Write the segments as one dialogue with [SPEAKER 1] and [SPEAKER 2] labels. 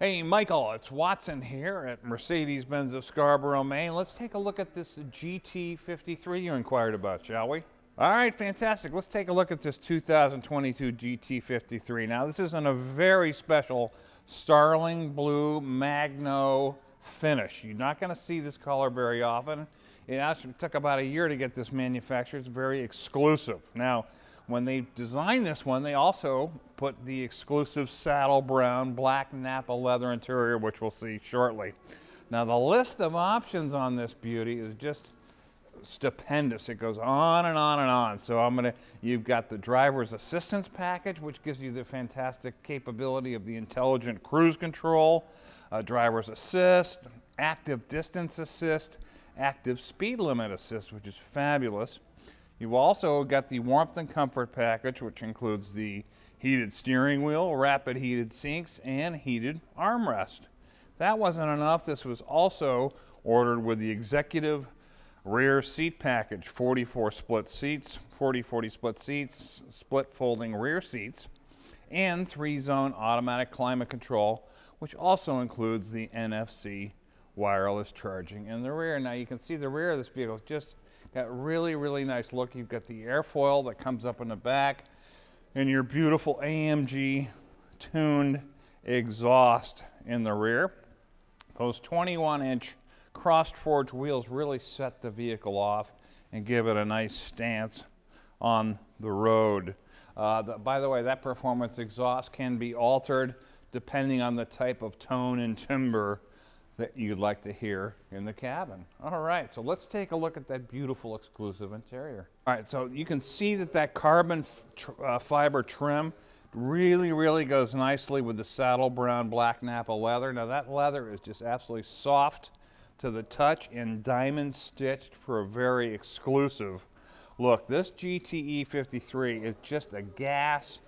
[SPEAKER 1] Hey Michael, it's Watson here at Mercedes-Benz of Scarborough, Maine. Let's take a look at this GT53 you inquired about, shall we? All right, fantastic. Let's take a look at this 2022 GT53. Now this is in a very special Starling Blue Magno finish. You're not going to see this color very often. It actually took about a year to get this manufactured. It's very exclusive. Now, when they designed this one, they also put the exclusive saddle brown black Nappa leather interior, which we'll see shortly. Now, the list of options on this beauty is just stupendous. It goes on and on and on. So you've got the driver's assistance package, which gives you the fantastic capability of the intelligent cruise control, driver's assist, active distance assist, active speed limit assist, which is fabulous. You've also got the warmth and comfort package, which includes the heated steering wheel, rapid heated seats, and heated armrest. If that wasn't enough, this was also ordered with the executive rear seat package, 44 split seats, 40/40 split seats, split folding rear seats, and 3-zone automatic climate control, which also includes the NFC wireless charging in the rear. Now you can see the rear of this vehicle is just got really nice look. You've got the airfoil that comes up in the back and your beautiful AMG tuned exhaust in the rear. Those 21-inch crossed forged wheels really set the vehicle off and give it a nice stance on the road. By the way, that performance exhaust can be altered depending on the type of tone and timbre that you'd like to hear in the cabin. All right, so let's take a look at that beautiful exclusive interior. All right, so you can see that carbon fiber trim really goes nicely with the saddle brown black Nappa leather. Now that leather is just absolutely soft to the touch and diamond stitched for a very exclusive look. This GTE 53 is just a gas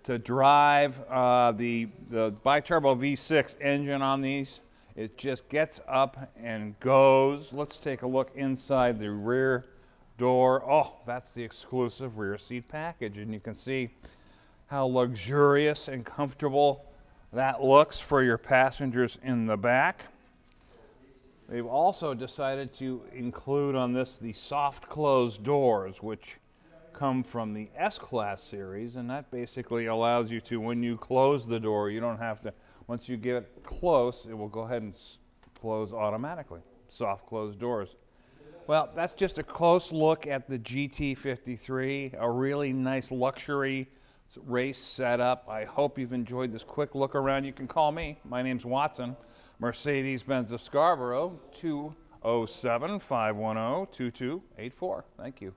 [SPEAKER 1] to drive. The bi-turbo V6 engine on these, it just gets up and goes. Let's take a look inside the rear door. Oh, that's the exclusive rear seat package, and you can see how luxurious and comfortable that looks for your passengers in the back. They've also decided to include on this the soft closed doors, which come from the S-Class series, and that basically allows you to, when you close the door, you don't have to, once you get close, it will go ahead and close automatically. Soft closed doors. Well, that's just a close look at the GT53, a really nice luxury race setup. I hope you've enjoyed this quick look around. You can call me. My name's Watson, Mercedes-Benz of Scarborough, 207-510-2284. Thank you.